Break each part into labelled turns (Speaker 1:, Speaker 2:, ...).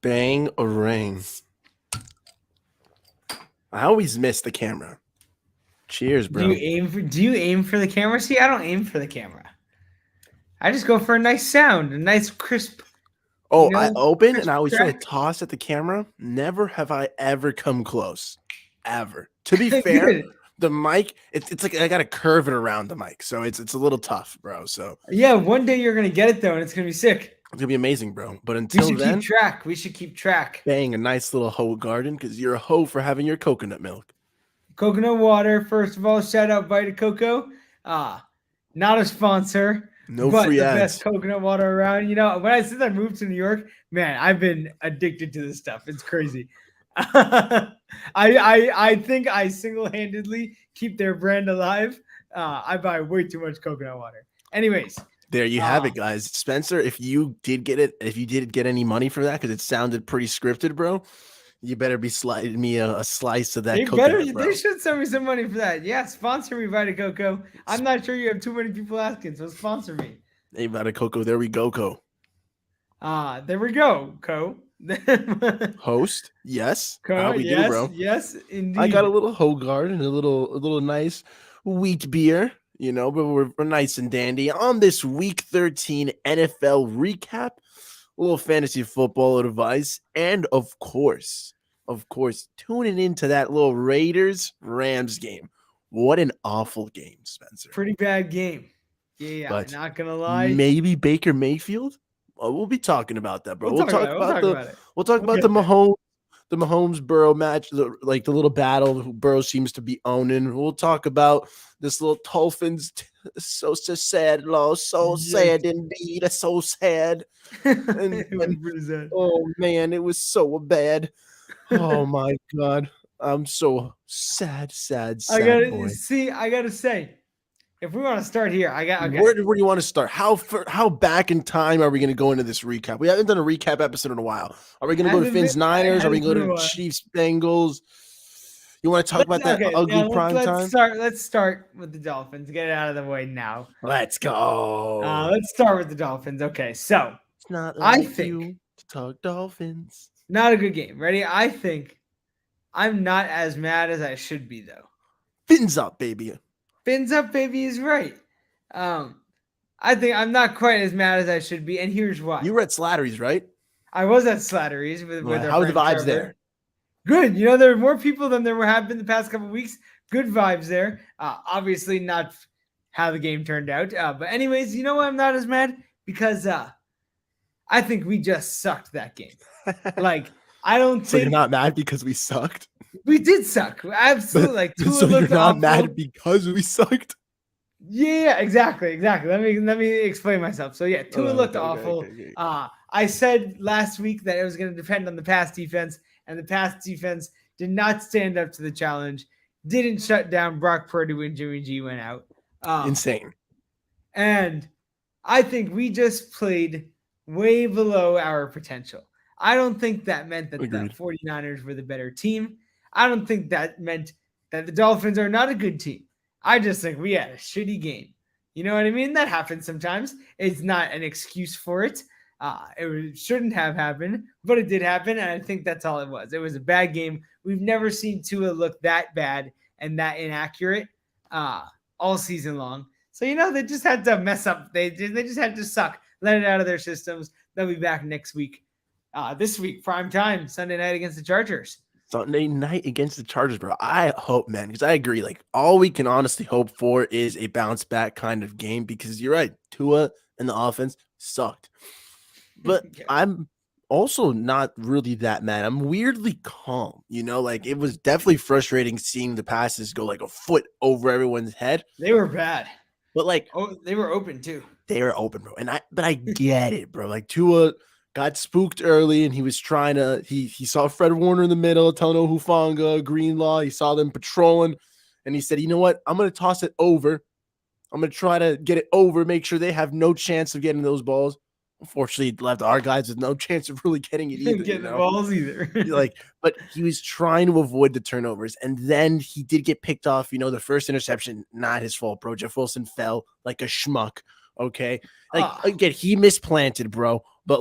Speaker 1: Bang a ring. I always miss the camera. Cheers,
Speaker 2: Do you
Speaker 1: bro.
Speaker 2: aim for the camera? See, I don't aim for the camera. I just go for a nice sound, a nice crisp,
Speaker 1: Oh, I open and
Speaker 2: crisp
Speaker 1: I always try to
Speaker 2: track.
Speaker 1: toss at the camera. Never have I ever come close. Ever. To be fair,
Speaker 2: Good.
Speaker 1: the mic, it's like I gotta curve it around the mic. So it's a little tough, bro. So
Speaker 2: Yeah, one day you're gonna get it though, and it's gonna be sick.
Speaker 1: it's gonna be amazing, bro. But
Speaker 2: We
Speaker 1: until
Speaker 2: should keep
Speaker 1: then,
Speaker 2: track. We should keep track.
Speaker 1: bang a nice little hoe garden because you're a hoe for having your coconut milk.
Speaker 2: Coconut water, first of all, shout out Vita Coco. Not a sponsor,
Speaker 1: No
Speaker 2: but
Speaker 1: free
Speaker 2: the best
Speaker 1: ads.
Speaker 2: coconut water around. When I since I moved to New York, man, I've been addicted to this stuff. It's crazy. I think I single handedly keep their brand alive. I buy way too much coconut water. Anyways,
Speaker 1: There you have
Speaker 2: uh,
Speaker 1: it, guys. Spencer, if you did get any money for that, because it sounded pretty scripted, bro, you better be sliding me a slice of that coconut,
Speaker 2: they
Speaker 1: bro.
Speaker 2: should send me some money for that. Yeah, sponsor me, Vita Coco. I'm not sure you have too many people asking, so sponsor me.
Speaker 1: Hey, Vada Coco, there we go, Co.
Speaker 2: There we go, Co.
Speaker 1: Host, yes. How we do,
Speaker 2: Yes,
Speaker 1: bro?
Speaker 2: yes,
Speaker 1: I got a
Speaker 2: indeed.
Speaker 1: little Hogard and a little nice wheat beer, but we're nice and dandy on this Week 13 NFL recap, a little fantasy football advice, and of course, tuning into that little Raiders Rams game. What an awful game, Spencer.
Speaker 2: Pretty bad game. Yeah,
Speaker 1: But
Speaker 2: not gonna lie.
Speaker 1: maybe Baker Mayfield. We'll be talking about that, bro.
Speaker 2: We'll
Speaker 1: We'll
Speaker 2: talk
Speaker 1: talk
Speaker 2: about it. We'll
Speaker 1: about
Speaker 2: talk
Speaker 1: the
Speaker 2: about it.
Speaker 1: we'll talk
Speaker 2: We'll
Speaker 1: about the
Speaker 2: get there.
Speaker 1: Mahomes Burrow match, the little battle who Burrow seems to be owning. We'll talk about this little Dolphins. So sad loss, so
Speaker 2: Yes.
Speaker 1: sad indeed, so sad. And
Speaker 2: It was
Speaker 1: and
Speaker 2: pretty sad.
Speaker 1: oh man, it was so bad. Oh my god, I'm so sad, sad,
Speaker 2: I
Speaker 1: sad
Speaker 2: gotta
Speaker 1: boy.
Speaker 2: see. I gotta say, if we want to start here, I got
Speaker 1: Where
Speaker 2: okay.
Speaker 1: do you want to start? How back in time are we going to go into this recap? We haven't done a recap episode in a while. Are we going to go to
Speaker 2: Hasn't been.
Speaker 1: Finns Niners? Are we
Speaker 2: Hasn't
Speaker 1: going to
Speaker 2: been
Speaker 1: go
Speaker 2: a
Speaker 1: to
Speaker 2: while.
Speaker 1: Chiefs Bengals? You want to talk
Speaker 2: Let's
Speaker 1: about that
Speaker 2: okay.
Speaker 1: ugly
Speaker 2: Now
Speaker 1: prime
Speaker 2: let's
Speaker 1: time?
Speaker 2: start. Let's start with the Dolphins. Get it out of the way now.
Speaker 1: Let's go.
Speaker 2: Let's start with the Dolphins. Okay, so
Speaker 1: It's not
Speaker 2: I
Speaker 1: like
Speaker 2: think
Speaker 1: you to talk Dolphins.
Speaker 2: not a good game. Ready? I think I'm not as mad as I should be though.
Speaker 1: Fins up, baby.
Speaker 2: Fins up, baby is right. Um, I think I'm not quite as mad as I should be, and here's why.
Speaker 1: You were at Slattery's, right?
Speaker 2: I was at Slattery's with our
Speaker 1: How are the
Speaker 2: friend
Speaker 1: vibes
Speaker 2: Trevor.
Speaker 1: there?
Speaker 2: Good. There are more people than there have been the past couple weeks. Good vibes there. Obviously not how the game turned out. But anyways, you know why I'm not as mad? Because I think we just sucked that game. Like, I don't
Speaker 1: So you're
Speaker 2: think
Speaker 1: not mad because we sucked?
Speaker 2: we did suck. Absolutely. Like Tua
Speaker 1: So you're
Speaker 2: looked
Speaker 1: not
Speaker 2: awful.
Speaker 1: mad because we sucked?
Speaker 2: Yeah, exactly. Let me explain myself. So yeah, Tua looked awful.
Speaker 1: Okay.
Speaker 2: I said last week that it was going to depend on the pass defense, and the pass defense did not stand up to the challenge. Didn't shut down Brock Purdy when Jimmy G went out.
Speaker 1: Insane.
Speaker 2: And I think we just played way below our potential. I don't think that meant that
Speaker 1: Agreed.
Speaker 2: the 49ers were the better team. I don't think that meant that the Dolphins are not a good team. I just think we had a shitty game. You know what I mean? That happens sometimes. It's not an excuse for it. Shouldn't have happened, but it did happen, and I think that's all it was. It was a bad game. We've never seen Tua look that bad and that inaccurate all season long. So they just had to mess up. They just had to suck, let it out of their systems. They'll be back next week. This week, prime time, Sunday night against the Chargers.
Speaker 1: Sunday night against the Chargers, bro. I hope, man, because I agree. Like, all we can honestly hope for is a bounce back kind of game because you're right. Tua and the offense sucked. But
Speaker 2: Yeah.
Speaker 1: I'm also not really that mad. I'm weirdly calm. Like it was definitely frustrating seeing the passes go like a foot over everyone's head.
Speaker 2: They were bad.
Speaker 1: But like,
Speaker 2: they were open too.
Speaker 1: they were open, bro. But I get it, bro. Like Tua got spooked early and he was trying to he saw Fred Warner in the middle, Tano Hufanga, Greenlaw. He saw them patrolling and he said, you know what? I'm gonna toss it over. I'm gonna try to get it over, make sure they have no chance of getting those balls. Unfortunately, it left our guys with no chance of really getting it either.
Speaker 2: Get the balls either.
Speaker 1: But he was trying to avoid the turnovers. And then he did get picked off. The first interception, not his fault, bro. Jeff Wilson fell like a schmuck. Okay. Again, he misplanted, bro. But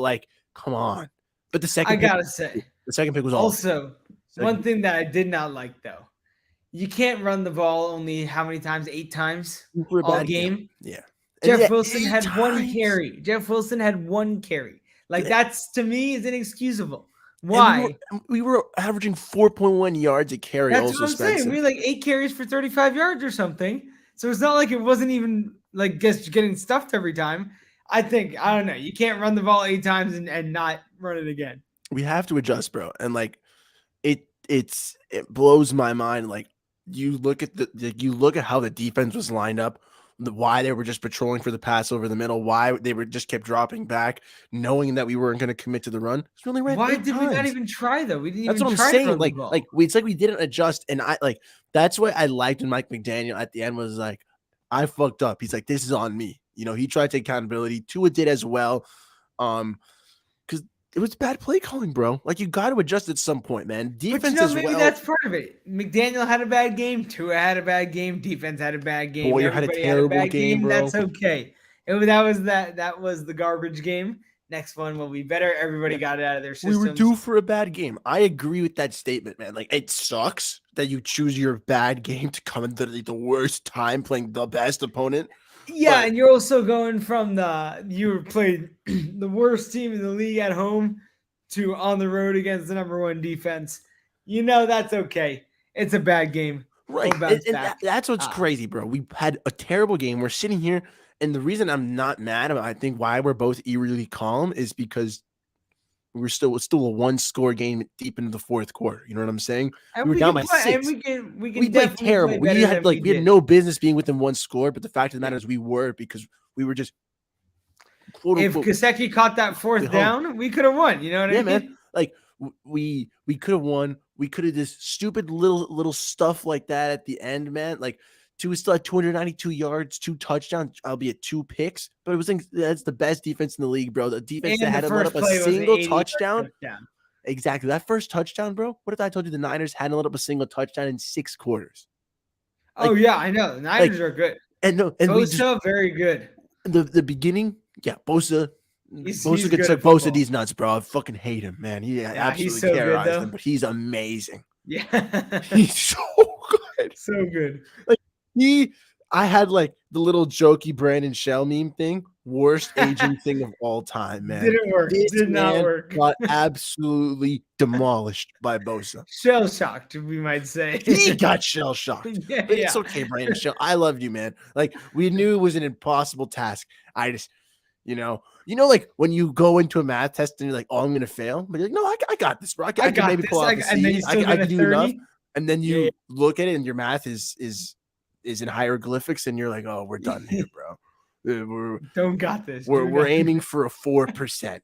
Speaker 1: come on. But the second
Speaker 2: I gotta say,
Speaker 1: the second pick was
Speaker 2: also one
Speaker 1: Second-
Speaker 2: thing that I did not like though. You can't run the ball only how many times? 8 times
Speaker 1: for a
Speaker 2: all
Speaker 1: bad
Speaker 2: game.
Speaker 1: Yeah. And
Speaker 2: Jeff
Speaker 1: yeah,
Speaker 2: Wilson
Speaker 1: 8
Speaker 2: had one
Speaker 1: times.
Speaker 2: carry. Jeff Wilson had one carry. Like
Speaker 1: Yeah.
Speaker 2: that's to me is inexcusable.
Speaker 1: And
Speaker 2: Why?
Speaker 1: we were averaging 4.1 yards a carry.
Speaker 2: That's
Speaker 1: Also,
Speaker 2: what I'm saying.
Speaker 1: Spencer.
Speaker 2: We had like 8 carries for 35 yards or something. So it's not like it wasn't even like just getting stuffed every time. I don't know. You can't run the ball 8 times and not run it again.
Speaker 1: We have to adjust, bro. And like it blows my mind. Like you look at how the defense was lined up, why they were just patrolling for the pass over the middle, why they were just kept dropping back, knowing that we weren't going to commit to the run. It's really ran.
Speaker 2: Why
Speaker 1: 8
Speaker 2: did we not
Speaker 1: times.
Speaker 2: even try though? We didn't
Speaker 1: That's
Speaker 2: even
Speaker 1: what I'm
Speaker 2: try to
Speaker 1: saying.
Speaker 2: run the
Speaker 1: Like,
Speaker 2: ball.
Speaker 1: it's like we didn't adjust, and that's what I liked when Mike McDaniel at the end was like, I fucked up. He's like, this is on me. He tried to take accountability. Tua did as well. Because it was bad play calling, bro. Like you got to adjust at some point, man. Defense as
Speaker 2: maybe
Speaker 1: well.
Speaker 2: that's part of it. McDaniel had a bad game. Tua had a bad game. Defense had a bad game.
Speaker 1: Boyer had a
Speaker 2: Everybody
Speaker 1: terrible
Speaker 2: bad
Speaker 1: game, bro.
Speaker 2: That's okay. That was the garbage game. Next one will be better. Everybody got it out of their systems.
Speaker 1: We were due for a bad game. I agree with that statement, man. Like it sucks that you choose your bad game to come into the worst time playing the best opponent.
Speaker 2: Yeah, and you're also going from you played the worst team in the league at home to on the road against the number 1 defense. That's okay. It's a bad game.
Speaker 1: Right. That's what's crazy, bro. We had a terrible game. We're sitting here, and the reason I'm not mad about, I think, why we're both eerily calm is because it's still a 1-score game deep into the fourth quarter. You know what I'm saying?
Speaker 2: And
Speaker 1: we were down by 6.
Speaker 2: And we
Speaker 1: played terrible.
Speaker 2: We had
Speaker 1: no business being within 1 score, but the fact of the matter is we were, because we were just
Speaker 2: if Gesicki caught that 4th down, we could have won. You know what I mean?
Speaker 1: Man. Like we could have won. We could have just stupid little stuff like that at the end, man. Like Tua still had 292 yards, 2 touchdowns, albeit 2 picks. But it was that's the best defense in the league, bro. The defense that hadn't let up a single touchdown. Exactly. That first touchdown, bro. What if I told you the Niners hadn't let up a single touchdown in 6 quarters?
Speaker 2: Like, yeah, I know. The Niners are good.
Speaker 1: And
Speaker 2: Bosa, very good.
Speaker 1: The beginning, yeah, Bosa. Bosa gets like Bosa these nuts, bro. I fucking hate him, man. He absolutely terrorized him, but he's amazing.
Speaker 2: Yeah,
Speaker 1: he's so good,
Speaker 2: so good.
Speaker 1: Like I had like the little jokey Brandon Shell meme thing. Worst aging thing of all time, man.
Speaker 2: Didn't work. Did not work.
Speaker 1: Got absolutely demolished by Bosa.
Speaker 2: Shell shocked, we might say.
Speaker 1: He got shell shocked. But it's okay, Brandon Shell. I love you, man. Like we knew it was an impossible task. I just, like when you go into a math test and you're like, oh, I'm gonna fail, but you're like, no, I got this, bro. I can maybe pull out the C. I can do enough. And then you look at it and your math is in hieroglyphics, and you're like, oh, we're done here, bro.
Speaker 2: Don't got this.
Speaker 1: We're aiming for a 4%.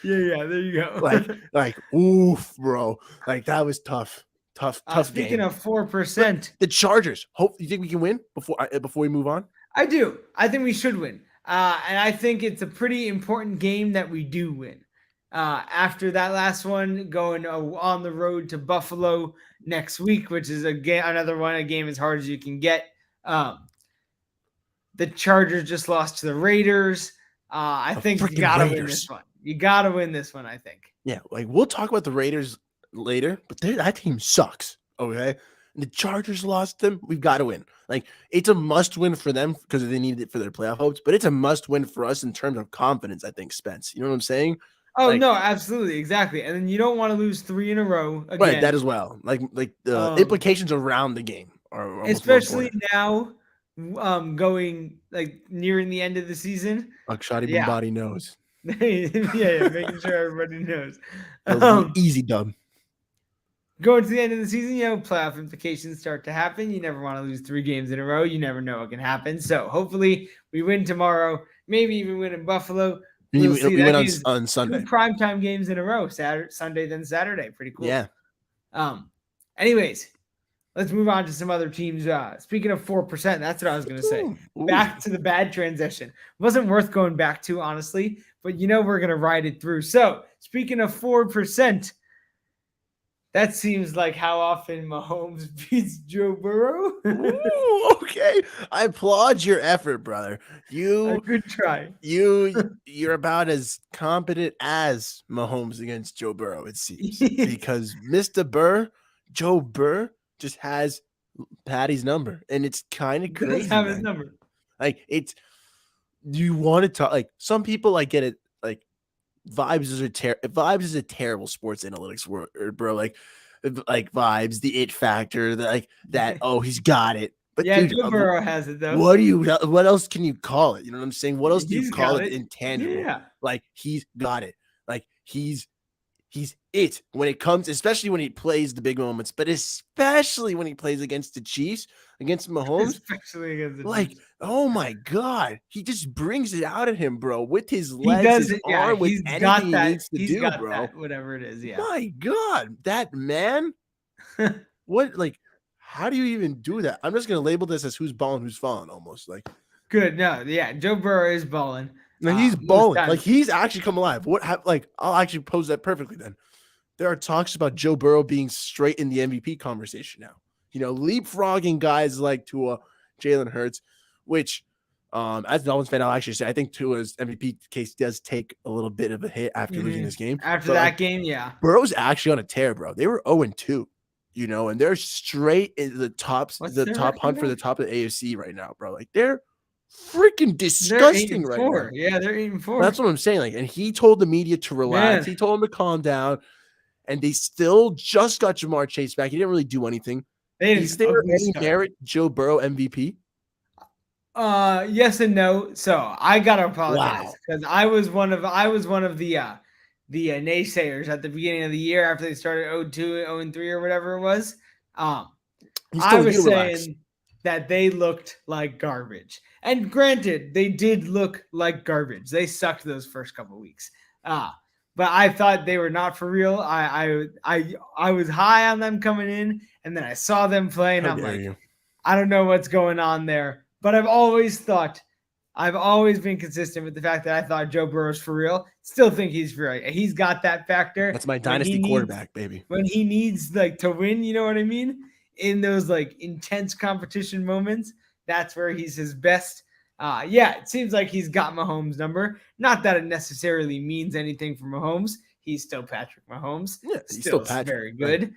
Speaker 2: Yeah, there you go.
Speaker 1: like oof, bro. Like that was tough
Speaker 2: Speaking
Speaker 1: game.
Speaker 2: of 4%,
Speaker 1: the Chargers. You think we can win before we move on?
Speaker 2: I do. I think we should win. And I think it's a pretty important game that we do win. After that last one, going on the road to Buffalo next week, which is a game as hard as you can get. The Chargers just lost to the Raiders. I think you gotta win this one. You gotta win this one, I think.
Speaker 1: Yeah, like we'll talk about the Raiders later, but that team sucks. Okay. The Chargers lost them. We've got to win. Like it's a must win for them because they needed it for their playoff hopes, but it's a must win for us in terms of confidence, I think, Spence. You know what I'm saying?
Speaker 2: Oh, no, absolutely. Exactly. And then you don't want to lose 3 in a row again.
Speaker 1: Right, that as well. Like the implications around the game are
Speaker 2: especially now going like nearing the end of the season.
Speaker 1: Akshadi Bombadi knows.
Speaker 2: yeah, making sure everybody knows.
Speaker 1: Easy dub.
Speaker 2: Going to the end of the season, playoff implications start to happen. You never want to lose 3 games in a row. You never know what can happen. So hopefully we win tomorrow. Maybe even win in Buffalo.
Speaker 1: We win on Sunday.
Speaker 2: 2 primetime games in a row. Sunday, then Saturday. Pretty cool.
Speaker 1: Yeah.
Speaker 2: Anyways, let's move on to some other teams. Speaking of 4%, that's what I was going to say. Ooh. Back to the bad transition. Wasn't worth going back to, honestly, but we're going to ride it through. So speaking of 4%, That seems like how often Mahomes beats Joe Burrow.
Speaker 1: Ooh, okay. I applaud your effort, brother.
Speaker 2: A
Speaker 1: You
Speaker 2: good try.
Speaker 1: you're about as competent as Mahomes against Joe Burrow, it seems. Because Mr. Joe Burr, just has Patty's number. And it's kind of
Speaker 2: Does
Speaker 1: crazy,
Speaker 2: have his
Speaker 1: man.
Speaker 2: number.
Speaker 1: Like, it's you want to talk, like, some people, I get it, like, vibes is a terrible sports analytics word, bro. Like vibes, the it factor, that. Oh, he's got it. But
Speaker 2: Yeah,
Speaker 1: dude,
Speaker 2: Joe Burrow has it though.
Speaker 1: what else can you call it? You know what I'm saying? What else do you
Speaker 2: He's
Speaker 1: call
Speaker 2: got
Speaker 1: it?
Speaker 2: it.
Speaker 1: Intangible.
Speaker 2: Yeah.
Speaker 1: Like, he's got it. Like, he's it when it comes, especially when he plays the big moments, but especially when he plays against the Chiefs, against Mahomes.
Speaker 2: Especially against the
Speaker 1: Like,
Speaker 2: Chiefs.
Speaker 1: oh my God, he just brings it out of him, bro, with his
Speaker 2: He
Speaker 1: legs,
Speaker 2: does
Speaker 1: his
Speaker 2: it. Yeah,
Speaker 1: arm, with
Speaker 2: he's
Speaker 1: anything
Speaker 2: got
Speaker 1: he
Speaker 2: that.
Speaker 1: needs to
Speaker 2: He's
Speaker 1: do,
Speaker 2: got
Speaker 1: bro.
Speaker 2: that. Whatever it is. Yeah.
Speaker 1: My God, that man. What, like, how do you even do that? I'm just gonna label this as who's balling, who's falling, almost like.
Speaker 2: Good. No. Yeah. Joe Burrow is balling.
Speaker 1: Now he's
Speaker 2: Most
Speaker 1: balling. Like,
Speaker 2: times.
Speaker 1: he's actually come alive. Like, I'll actually pose that perfectly then. There are talks about Joe Burrow being straight in the MVP conversation now. Leapfrogging guys like Tua, Jalen Hurts, which, as a Dolphins fan, I'll actually say I think Tua's MVP case does take a little bit of a hit after losing this game.
Speaker 2: After
Speaker 1: But,
Speaker 2: that
Speaker 1: like,
Speaker 2: game, yeah.
Speaker 1: Burrow's actually on a tear, bro. They were 0-2, and they're straight in the top hunt for the top of the AFC right now, bro. Like, they're freaking disgusting right now.
Speaker 2: Yeah, they're 8-4.
Speaker 1: That's what I'm saying. Like, and he told the media to relax.
Speaker 2: Man.
Speaker 1: He told them to calm down. And they still just got Jamar Chase back. He didn't really do anything. Is there any merit Joe Burrow MVP?
Speaker 2: Yes and no. So I gotta apologize because I was one of the naysayers at the beginning of the year after they started 0-2, 0-3 or whatever it was. I was saying that they looked like garbage. And granted, they did look like garbage. They sucked those first couple weeks. But I thought they were not for real. I was high on them coming in, and then I saw them play, and I'm like, I don't know what's going on there. But I've always been consistent with the fact that I thought Joe Burrow's for real. Still think he's for real. He's got that factor.
Speaker 1: That's my dynasty quarterback, baby.
Speaker 2: When he needs to win, you know what I mean? In those intense competition moments, that's where he's his best. Yeah, it seems like he's got Mahomes' number. Not that it necessarily means anything for Mahomes. He's still Patrick Mahomes.
Speaker 1: Yeah, he's still Patrick.
Speaker 2: Very good. Right.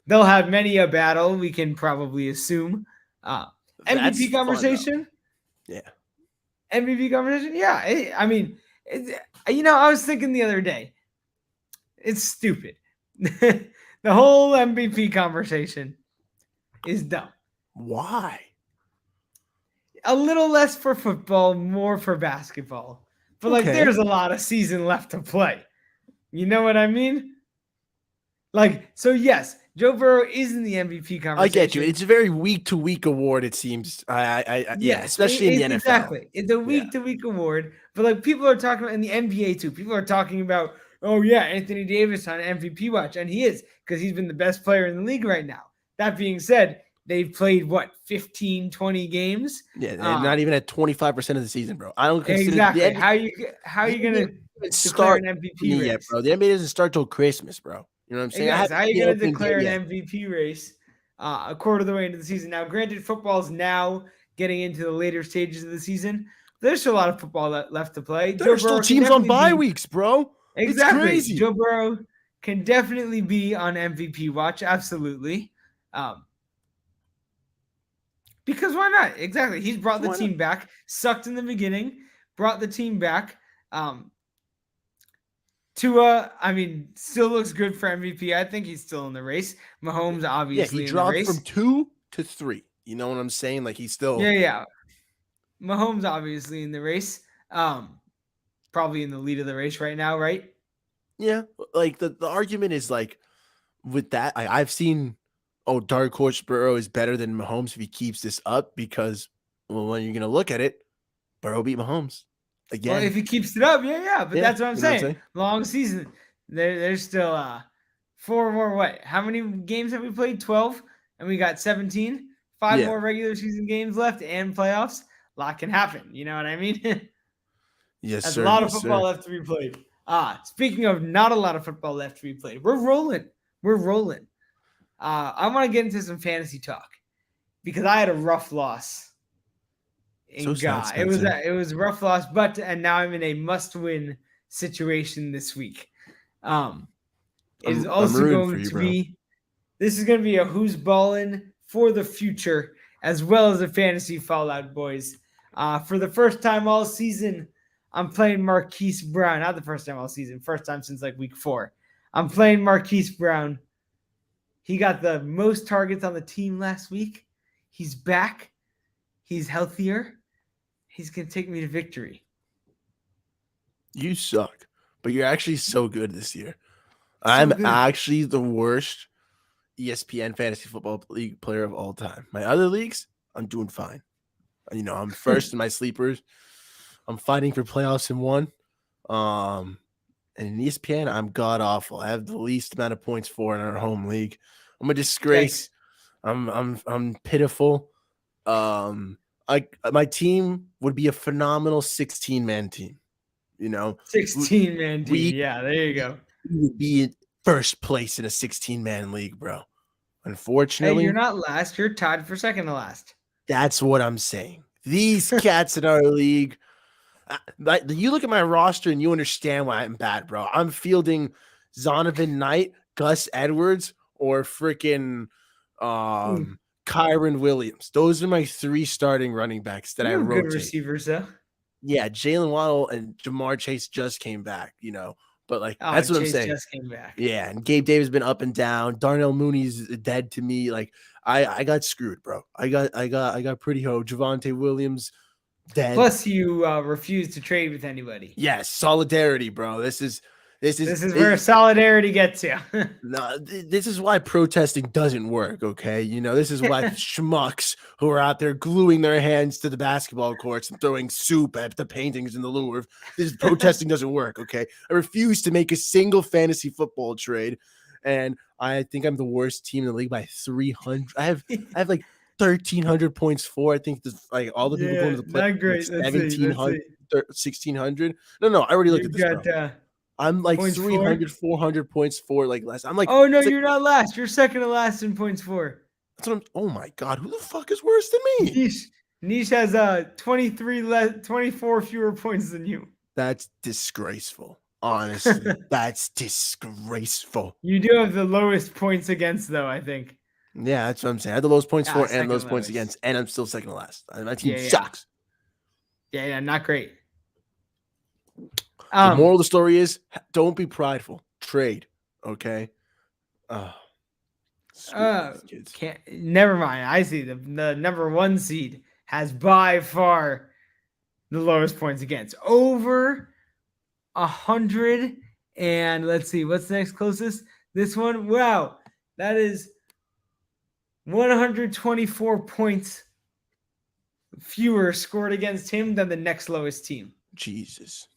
Speaker 2: They'll have many a battle, we can probably assume. MVP conversation?
Speaker 1: Yeah.
Speaker 2: MVP conversation? Yeah. I mean, I was thinking the other day, it's stupid. The whole MVP conversation is dumb.
Speaker 1: Why?
Speaker 2: A little less for football, more for basketball. But there's a lot of season left to play. You know what I mean? So yes, Joe Burrow is in the MVP conversation.
Speaker 1: I get you. It's a very week-to-week award, it seems. Yeah, especially in the NFL.
Speaker 2: Exactly. It's a week-to-week award. But people are talking about in the NBA too. People are talking about, oh yeah, Anthony Davis on MVP watch. And he is, because he's been the best player in the league right now. That being said, they've played 15, 20 games.
Speaker 1: Yeah, they're not even at 25% of the season, bro. I don't consider
Speaker 2: exactly. How are you gonna declare an MVP race?
Speaker 1: Yeah, bro. The NBA doesn't start till Christmas, bro. You know what I'm saying?
Speaker 2: How are you going to declare an MVP race a quarter of the way into the season? Now, granted, football is now getting into the later stages of the season. There's still a lot of football left to play.
Speaker 1: There's still teams on bye weeks, bro.
Speaker 2: Exactly.
Speaker 1: It's crazy.
Speaker 2: Joe Burrow can definitely be on MVP watch. Absolutely. Because why not? Exactly. He's brought the team back. Sucked in the beginning. Brought the team back. Tua, still looks good for MVP. I think he's still in the race. Mahomes, obviously,
Speaker 1: he dropped from 2 to 3. You know what I'm saying? He's still.
Speaker 2: Yeah. Mahomes, obviously, in the race. Probably in the lead of the race right now, right?
Speaker 1: Yeah. The argument is with that, I've seen, dark horse Burrow is better than Mahomes if he keeps this up because, when you're going to look at it, Burrow beat Mahomes. Again.
Speaker 2: Well, if he keeps it up, yeah. But that's what I'm saying. Long season. There's still 4 more. How many games have we played? 12, and we got 17. 5 more regular season games left and playoffs. A lot can happen. You know what I mean?
Speaker 1: Yes,
Speaker 2: That's a lot of football left to be played. Speaking of not a lot of football left to be played, we're rolling. We're rolling. I want to get into some fantasy talk because I had a rough loss
Speaker 1: So
Speaker 2: in
Speaker 1: sad,
Speaker 2: God.
Speaker 1: Spencer.
Speaker 2: It was a rough loss, and now I'm in a must-win situation this week. It is
Speaker 1: I'm
Speaker 2: also
Speaker 1: rooting for
Speaker 2: going
Speaker 1: you,
Speaker 2: to
Speaker 1: bro.
Speaker 2: be this is going to be a who's ballin' for the future as well as a fantasy fallout, boys. For the first time all season, I'm playing Marquise Brown. Not the first time all season, first time since like week 4. I'm playing Marquise Brown. He got the most targets on the team last week. He's back. He's healthier. He's going to take me to victory.
Speaker 1: You suck, but you're actually so good this year.
Speaker 2: So
Speaker 1: I'm
Speaker 2: good.
Speaker 1: actually the worst ESPN fantasy football league player of all time. My other leagues, I'm doing fine. You know, I'm first in my sleepers. I'm fighting for playoffs in one. And in ESPN, I'm god awful. I have the least amount of points for in our home league. I'm a disgrace.
Speaker 2: Yikes.
Speaker 1: I'm pitiful. My team would be a phenomenal 16-man team. You know,
Speaker 2: 16-man team.
Speaker 1: we
Speaker 2: Yeah, there you go.
Speaker 1: would be in first place in a 16-man league, bro.
Speaker 2: Hey,
Speaker 1: Unfortunately,
Speaker 2: you're not last. You're tied for second to last.
Speaker 1: that's what I'm saying. These cats in our league, you look at my roster and you understand why I'm bad, bro. I'm fielding Zonovan Knight, Gus Edwards, or freaking Kyron Williams. Those are my 3 starting running backs that I
Speaker 2: You have good
Speaker 1: rotate.
Speaker 2: receivers, though.
Speaker 1: Yeah, Jalen Waddle and Jamar Chase just came back, you know. But like
Speaker 2: Oh,
Speaker 1: that's what I'm
Speaker 2: Chase
Speaker 1: saying.
Speaker 2: just came back.
Speaker 1: Yeah, and Gabe Davis been up and down. Darnell Mooney's dead to me. Like I got screwed, bro. I got pretty ho. Javonte Williams dead.
Speaker 2: Plus, you refuse to trade with anybody.
Speaker 1: Yes, solidarity, bro. This is
Speaker 2: where solidarity gets you.
Speaker 1: no, this is why protesting doesn't work, okay? You know, this is why schmucks who are out there gluing their hands to the basketball courts and throwing soup at the paintings in the Louvre. This protesting doesn't work, okay? I refuse to make a single fantasy football trade, and I think I'm the worst team in the league by 300. I have like 1,300 points for. I think this, like all the people going to the play.
Speaker 2: Not great. Let's see.
Speaker 1: 1,700, 1,600. No, I already looked at this, bro. I'm like 300, 400 points for like less. I'm like,
Speaker 2: oh no,
Speaker 1: like,
Speaker 2: you're not last. You're second to last in points for.
Speaker 1: That's what I'm. Oh my god, who the fuck is worse than me?
Speaker 2: Niche has 24 fewer points than you.
Speaker 1: That's disgraceful. Honestly, that's disgraceful.
Speaker 2: You do have the lowest points against, though. I think.
Speaker 1: Yeah, that's what I'm saying. I had the lowest points for and those points
Speaker 2: lowest.
Speaker 1: against, and I'm still second to last. My team sucks.
Speaker 2: Yeah, not great.
Speaker 1: The moral of the story is: don't be prideful. Trade, okay?
Speaker 2: Can't. Never mind. I see the number 1 seed has by far the lowest points against, over 100. And let's see, what's the next closest? This one. Wow, that is 124 points fewer scored against him than the next lowest team.
Speaker 1: Jesus.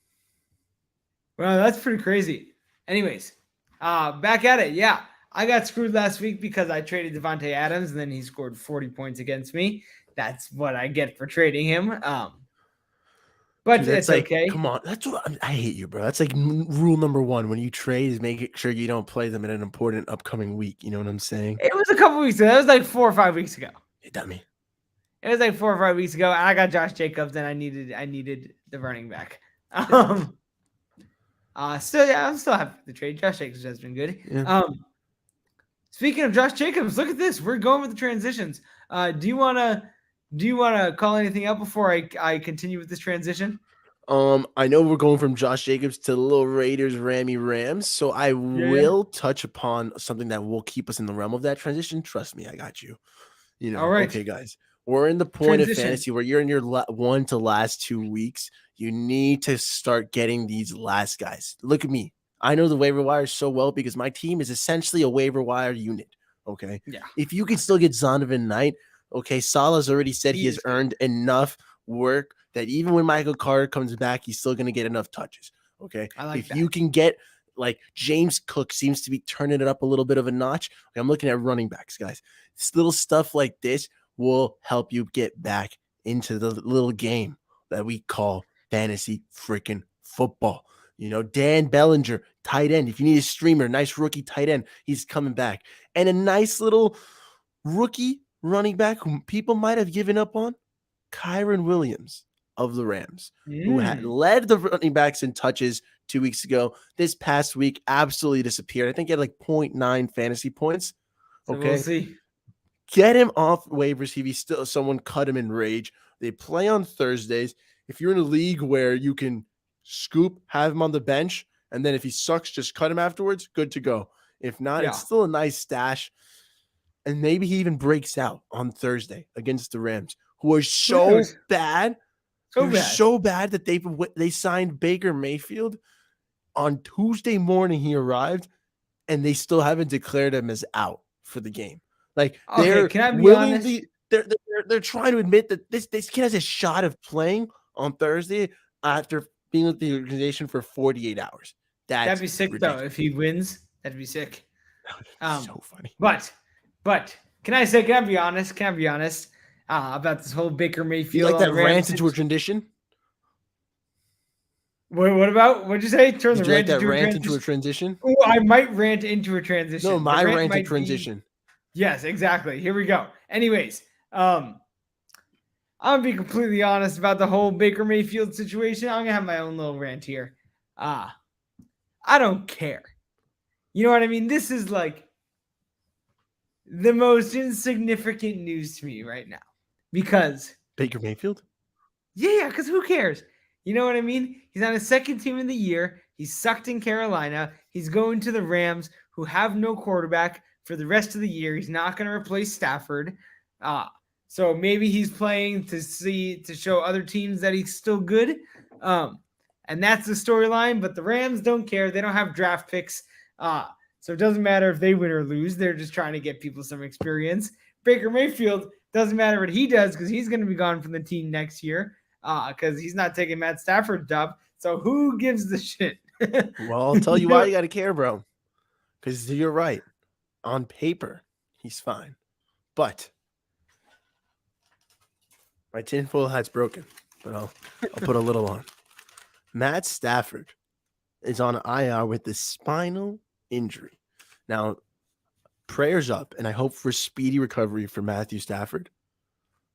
Speaker 2: Wow, that's pretty crazy. Anyways, back at it. Yeah, I got screwed last week because I traded Devontae Adams, and then he scored 40 points against me. That's what I get for trading him. But
Speaker 1: dude,
Speaker 2: it's
Speaker 1: like,
Speaker 2: okay.
Speaker 1: Come on, that's what I hate you, bro. That's like rule number 1 when you trade is make sure you don't play them in an important upcoming week. You know what I'm saying?
Speaker 2: It was a couple weeks ago. That was like 4 or 5 weeks ago.
Speaker 1: Hey, dummy.
Speaker 2: It was like 4 or 5 weeks ago, and I got Josh Jacobs, and I needed the running back. Still, yeah, I'm still happy with the trade. Josh Jacobs has been good.
Speaker 1: Yeah.
Speaker 2: Speaking of Josh Jacobs, look at this. We're going with the transitions. Do you wanna call anything out before I continue with this transition?
Speaker 1: I know we're going from Josh Jacobs to the little Raiders, Rams. So I will touch upon something that will keep us in the realm of that transition. Trust me, I got you. You know,
Speaker 2: all right.
Speaker 1: Okay, guys. We're in the point of fantasy where you're in your 1 to last 2 weeks. You need to start getting these last guys. Look at me. I know the waiver wire so well because my team is essentially a waiver wire unit. Okay.
Speaker 2: Yeah.
Speaker 1: If you can still get Zonovan Knight, okay, Salah's already said he has earned enough work that even when Michael Carter comes back, he's still going to get enough touches. Okay. If you can get like James Cook seems to be turning it up a little bit of a notch. Okay, I'm looking at running backs, guys. This little stuff like this will help you get back into the little game that we call fantasy freaking football. Dan Bellinger, tight end. If you need a streamer, nice rookie tight end, he's coming back. And a nice little rookie running back whom people might have given up on, Kyron Williams of the Rams, who had led the running backs in touches 2 weeks ago. This past week, absolutely disappeared. I think he had like 0.9 fantasy points.
Speaker 2: So we'll see.
Speaker 1: Get him off waivers if he's still someone cut him in rage. They play on Thursdays. If you're in a league where you can scoop, have him on the bench, and then if he sucks, just cut him afterwards, good to go. If not, it's still a nice stash. And maybe he even breaks out on Thursday against the Rams, who are so bad. So bad that they signed Baker Mayfield on Tuesday morning. He arrived, and they still haven't declared him as out for the game. Like, they're
Speaker 2: can I be honest?
Speaker 1: They're trying to admit that this kid has a shot of playing on Thursday after being with the organization for 48 hours.
Speaker 2: That'd be sick, ridiculous. Though, if he wins. That'd be sick.
Speaker 1: So funny.
Speaker 2: But can I be honest? About this whole Baker Mayfield?
Speaker 1: You like that rant into a transition?
Speaker 2: What about? What'd you say?
Speaker 1: Did you like that rant into a transition?
Speaker 2: Oh, I might rant into a transition.
Speaker 1: No, my rant into transition.
Speaker 2: Yes, exactly. Here we go. Anyways, I'm gonna be completely honest about the whole Baker Mayfield situation. I'm gonna have my own little rant here. I don't care. You know what I mean? This is like the most insignificant news to me right now. Because
Speaker 1: Baker Mayfield?
Speaker 2: Yeah, because who cares? You know what I mean? He's on his second team in the year. He's sucked in Carolina. He's going to the Rams, who have no quarterback for the rest of the year. He's not going to replace Stafford. So maybe he's playing to show other teams that he's still good. And that's the storyline. But the Rams don't care. They don't have draft picks. So it doesn't matter if they win or lose. They're just trying to get people some experience. Baker Mayfield, doesn't matter what he does because he's going to be gone from the team next year because he's not taking Matt Stafford's job. So who gives the shit?
Speaker 1: Well, I'll tell you why you got to care, bro. Because you're right. On paper, he's fine. But my tinfoil hat's broken. But I'll put a little on. Matt Stafford is on IR with a spinal injury. Now, prayers up, and I hope for speedy recovery for Matthew Stafford.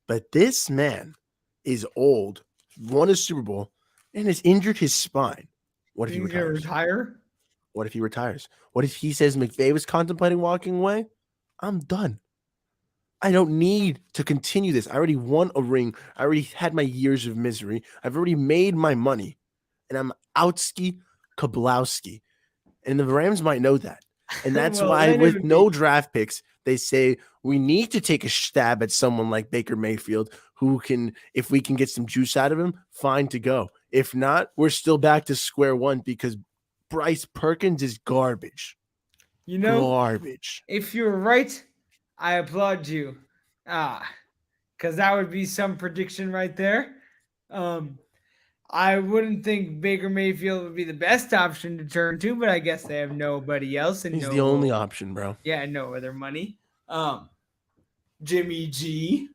Speaker 1: But this man is old, won a Super Bowl, and has injured his spine. What if he retires? What if he retires? What if he says McVay was contemplating walking away? I'm done. I don't need to continue this. I already won a ring. I already had my years of misery. I've already made my money. And I'm outski Kablowski. And the Rams might know that. And that's why with no draft picks, they say we need to take a stab at someone like Baker Mayfield who can, if we can get some juice out of him, fine to go. If not, we're still back to square one because Bryce Perkins is garbage. Garbage.
Speaker 2: If you're right, I applaud you. Because that would be some prediction right there. I wouldn't think Baker Mayfield would be the best option to turn to, but I guess they have nobody else. And
Speaker 1: he's the only option, bro.
Speaker 2: Yeah, no other money. Jimmy G.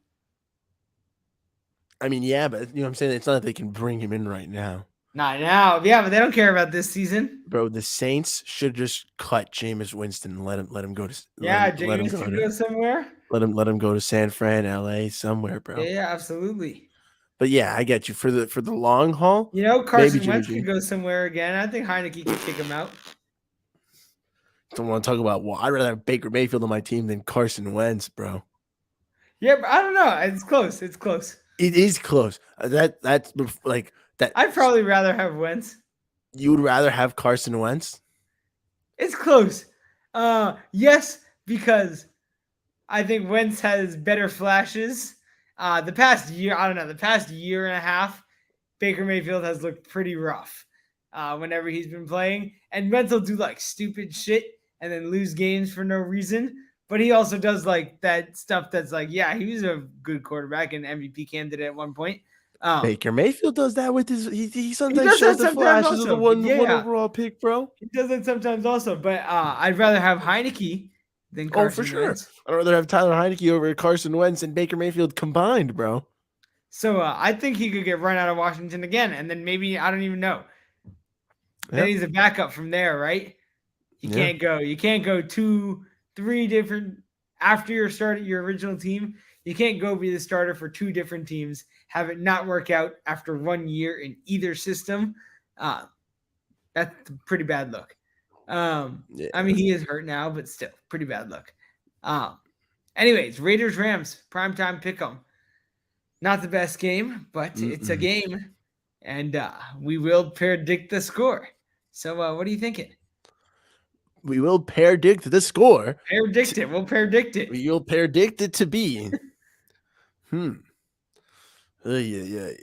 Speaker 1: I mean, yeah, but you know what I'm saying? It's not that they can bring him in right now.
Speaker 2: Not now. Yeah, but they don't care about this season.
Speaker 1: Bro, the Saints should just cut Jameis Winston and let him go to
Speaker 2: Jameis should go somewhere.
Speaker 1: Let him go to San Fran, LA, somewhere, bro.
Speaker 2: Yeah, absolutely.
Speaker 1: But yeah, I get you for the long haul.
Speaker 2: Carson Wentz could go somewhere again. I think Heineke could kick him out.
Speaker 1: Don't want to talk about I'd rather have Baker Mayfield on my team than Carson Wentz, bro.
Speaker 2: Yeah, but I don't know. It's close. It's close.
Speaker 1: It is close. That's like that.
Speaker 2: I'd probably rather have Wentz.
Speaker 1: You would rather have Carson Wentz?
Speaker 2: It's close. Yes, because I think Wentz has better flashes. The past year and a half, Baker Mayfield has looked pretty rough whenever he's been playing. And Wentz will do like stupid shit and then lose games for no reason. But he also does like that stuff that's like, yeah, he was a good quarterback and MVP candidate at one point.
Speaker 1: Baker Mayfield does that with his. He sometimes shows the flashes of the one overall pick, bro.
Speaker 2: He does it sometimes also. But I'd rather have Heineke than Carson
Speaker 1: for sure.
Speaker 2: Wentz.
Speaker 1: I'd rather have Tyler Heineke over Carson Wentz and Baker Mayfield combined, bro.
Speaker 2: So I think he could get run out of Washington again, and then maybe I don't even know. Then he's a backup from there, right? You can't go. You can't go 2, 3 different after your start at your original team. You can't go be the starter for 2 different teams, have it not work out after 1 year in either system. That's a pretty bad look. I mean, he is hurt now, but still, pretty bad look. Anyways, Raiders Rams primetime pick'em. Not the best game, but it's a game, and we will predict the score. So, what are you thinking?
Speaker 1: We will predict the score.
Speaker 2: Predict it. We'll predict it.
Speaker 1: We will predict it to be. A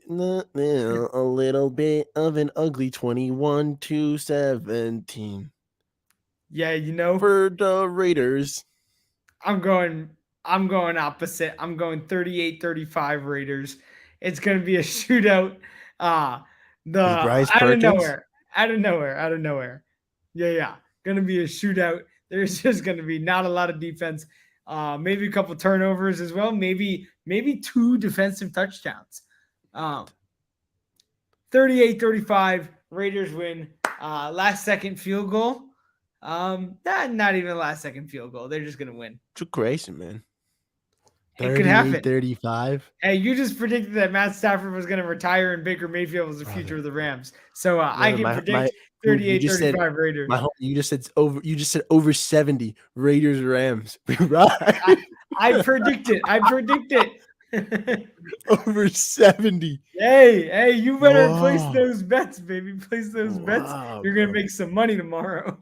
Speaker 1: little bit of an ugly 21-17.
Speaker 2: Yeah,
Speaker 1: for the Raiders.
Speaker 2: I'm going opposite. I'm going 38-35 Raiders. It's going to be a shootout.
Speaker 1: Bryce
Speaker 2: out of
Speaker 1: Perkins?
Speaker 2: nowhere. Yeah. Going to be a shootout. There's just going to be not a lot of defense. Maybe a couple turnovers as well. Maybe 2 defensive touchdowns. 38-35 Raiders win. Last second field goal. Not even a last second field goal. They're just going to win.
Speaker 1: Too crazy, man.
Speaker 2: It could happen.
Speaker 1: 35.
Speaker 2: Hey, you just predicted that Matt Stafford was going to retire and Baker Mayfield was the future of the Rams. So I can predict 38-35 Raiders.
Speaker 1: You just said over 70 Raiders Rams. Right.
Speaker 2: I predict it.
Speaker 1: Over 70.
Speaker 2: Hey, you better place those bets, baby. Place those bets. You're going to make some money tomorrow.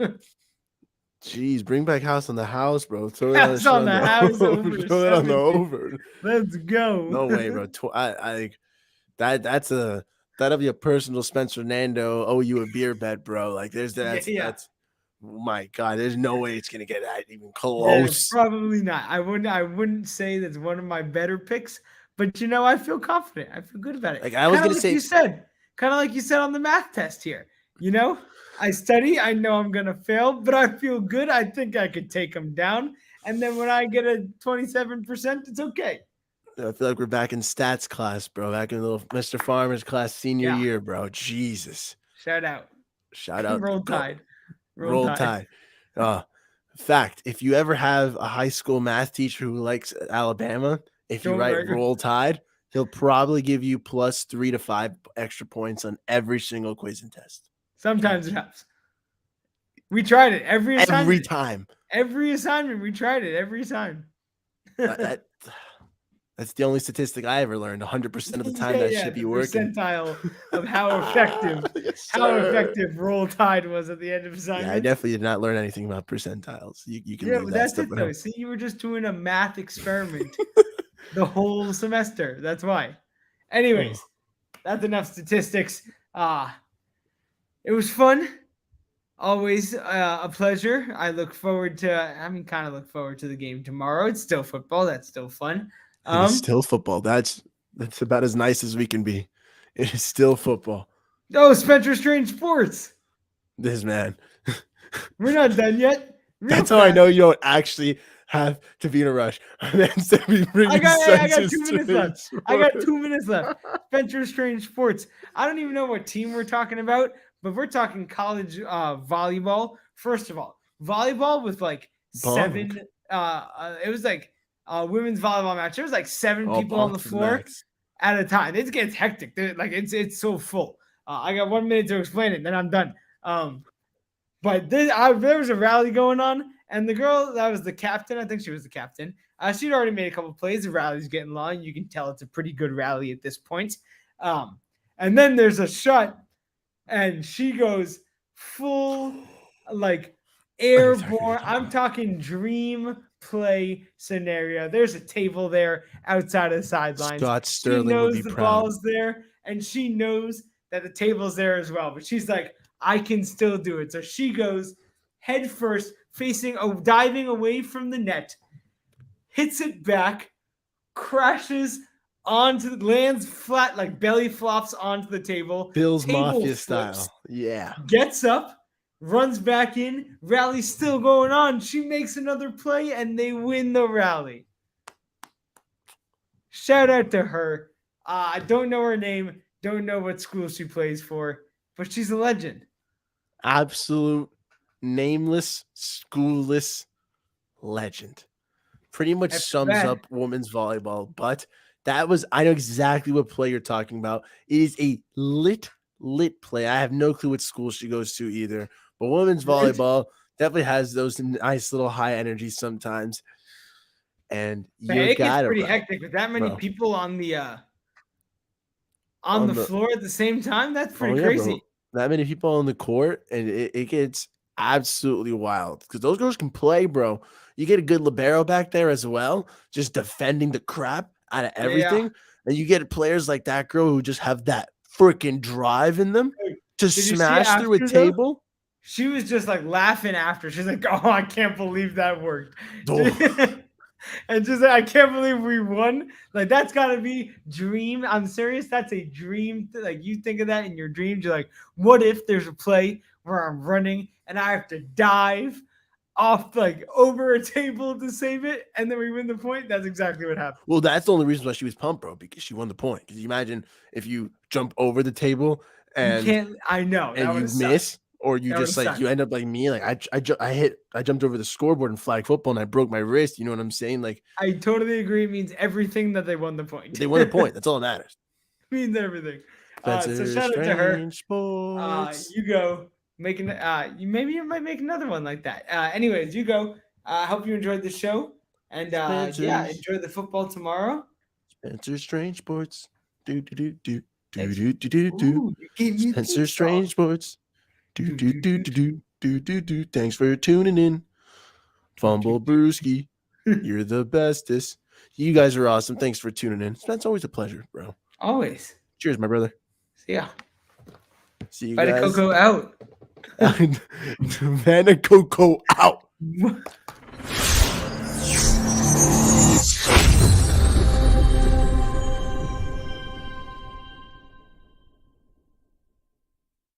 Speaker 1: Jeez, bring back House on the House, bro.
Speaker 2: Throw it on the House.
Speaker 1: Throw it on the over.
Speaker 2: Let's go.
Speaker 1: No way, bro. That'll be a personal Spencer Nando. Oh, you a beer bet, bro. Like that's oh my God. There's no way it's gonna get that even close.
Speaker 2: Yeah, probably not. I wouldn't say that's one of my better picks, but I feel confident. I feel good about it.
Speaker 1: Like I was gonna say,
Speaker 2: kind of like you said on the math test here. I study. I know I'm going to fail, but I feel good. I think I could take them down. And then when I get a 27%, it's okay.
Speaker 1: I feel like we're back in stats class, bro. Back in little Mr. Farmer's class senior year, bro. Jesus.
Speaker 2: Shout out.
Speaker 1: Roll
Speaker 2: Tide.
Speaker 1: Roll Tide. Fact, if you ever have a high school math teacher who likes Alabama, if you write Roll Tide, he'll probably give you plus 3 to 5 extra points on every single quiz and test.
Speaker 2: Sometimes it helps. We tried it every assignment.
Speaker 1: Every time.
Speaker 2: Every assignment, we tried it every time.
Speaker 1: That's the only statistic I ever learned. 100% of the time that should be working.
Speaker 2: Percentile of how effective, effective Roll Tide was at the end of assignments.
Speaker 1: Yeah, I definitely did not learn anything about percentiles. You can leave
Speaker 2: but
Speaker 1: that
Speaker 2: that's
Speaker 1: stuff
Speaker 2: it though. See, you were just doing a math experiment the whole semester. That's why. Anyways, that's enough statistics. It was fun. Always a pleasure. I look forward to the game tomorrow. It's still football. That's still fun.
Speaker 1: It's still football. That's about as nice as we can be. It is still football.
Speaker 2: Oh, Spencer Strange Sports.
Speaker 1: This man.
Speaker 2: We're not done yet.
Speaker 1: That's how I know you don't actually have to be in a rush.
Speaker 2: I got 2 minutes left. I got 2 minutes left. Spencer Strange Sports. I don't even know what team we're talking about, but we're talking college volleyball. First of all, volleyball with like 7. It was like a women's volleyball match. There was like 7 people on the floor at a time. It gets hectic. It's so full. I got 1 minute to explain it, and then I'm done. But there was a rally going on, and the girl that was the captain, I think she was the captain. She'd already made a couple plays. The rally's getting long. You can tell it's a pretty good rally at this point. And then there's a shot, and she goes full airborne. I'm talking dream play scenario. There's a table there outside of the sidelines.
Speaker 1: Scott Sterling
Speaker 2: she knows
Speaker 1: would be
Speaker 2: the
Speaker 1: proud.
Speaker 2: ball's there, and she knows that the table's there as well. But she's like, I can still do it. So she goes head first, diving away from the net, hits it back, crashes lands flat, like belly flops onto the table.
Speaker 1: Bill's
Speaker 2: Table
Speaker 1: Mafia
Speaker 2: flips,
Speaker 1: style. Yeah.
Speaker 2: Gets up, runs back in, rally's still going on. She makes another play, and they win the rally. Shout out to her. I don't know her name, don't know what school she plays for, but she's a legend.
Speaker 1: absolute nameless, schoolless legend. Pretty much
Speaker 2: That's
Speaker 1: sums
Speaker 2: bad.
Speaker 1: up women's volleyball. But I know exactly what play you're talking about. It is a lit play. I have no clue what school she goes to either. But women's
Speaker 2: Right?
Speaker 1: volleyball definitely has those nice little high energy sometimes. And
Speaker 2: Man,
Speaker 1: you
Speaker 2: it gets
Speaker 1: got it,
Speaker 2: pretty hectic with that many
Speaker 1: bro.
Speaker 2: people on the
Speaker 1: On the
Speaker 2: floor at the same time. That's
Speaker 1: Oh
Speaker 2: pretty
Speaker 1: yeah, bro.
Speaker 2: crazy.
Speaker 1: That many people on the court, and it gets absolutely wild because those girls can play, bro. You get a good libero back there as well, just defending the crap out of
Speaker 2: Yeah.
Speaker 1: everything. And you get players like that girl who just have that freaking drive in them to
Speaker 2: Did you see it
Speaker 1: smash through a
Speaker 2: after though?
Speaker 1: table.
Speaker 2: She was just like laughing after. She's like, "Oh, I can't believe that worked."
Speaker 1: Oh,
Speaker 2: And just like, I can't believe we won. Like that's gotta be dream. I'm serious. That's a dream. Like you think of that in your dreams. You're like, what if there's a play where I'm running and I have to dive off like over a table to save it, and then we win the point? That's exactly what happened.
Speaker 1: well, that's the only reason why she was pumped, bro, because she won the point. Because you imagine if you jump over the table
Speaker 2: You
Speaker 1: and
Speaker 2: can't. I know that would
Speaker 1: you
Speaker 2: have sucked.
Speaker 1: miss, or you
Speaker 2: That would have
Speaker 1: just like
Speaker 2: sucked.
Speaker 1: you end up like me, like I jumped over the scoreboard in flag football and I broke my wrist. You know what I'm saying? Like
Speaker 2: I totally agree. It means everything that they won the point.
Speaker 1: they won the point. That's all that matters.
Speaker 2: Means everything. So
Speaker 1: Spencer
Speaker 2: shout out to her.
Speaker 1: Strange Sports.
Speaker 2: You go making you might make another one like that. Anyways, you go. Hope you enjoyed the show, and yeah,
Speaker 1: Spencer's
Speaker 2: enjoy the football tomorrow.
Speaker 1: Spencer Strange Sports. Do do do do do
Speaker 2: Thanks.
Speaker 1: do do do do.
Speaker 2: Ooh, you gave me a
Speaker 1: Spencer
Speaker 2: theme song.
Speaker 1: Strange Sports. Do
Speaker 2: Do,
Speaker 1: do
Speaker 2: do,
Speaker 1: do
Speaker 2: do,
Speaker 1: do do do do do. Thanks for tuning in.
Speaker 2: do, do,
Speaker 1: Fumblebrewski.
Speaker 2: do.
Speaker 1: You're the bestest. You guys are awesome. Thanks for tuning in. That's always a pleasure, bro.
Speaker 2: Always.
Speaker 1: Cheers, my brother.
Speaker 2: See ya.
Speaker 1: See you
Speaker 2: Vita
Speaker 1: guys.
Speaker 2: Coco out.
Speaker 1: Vanna Coco out.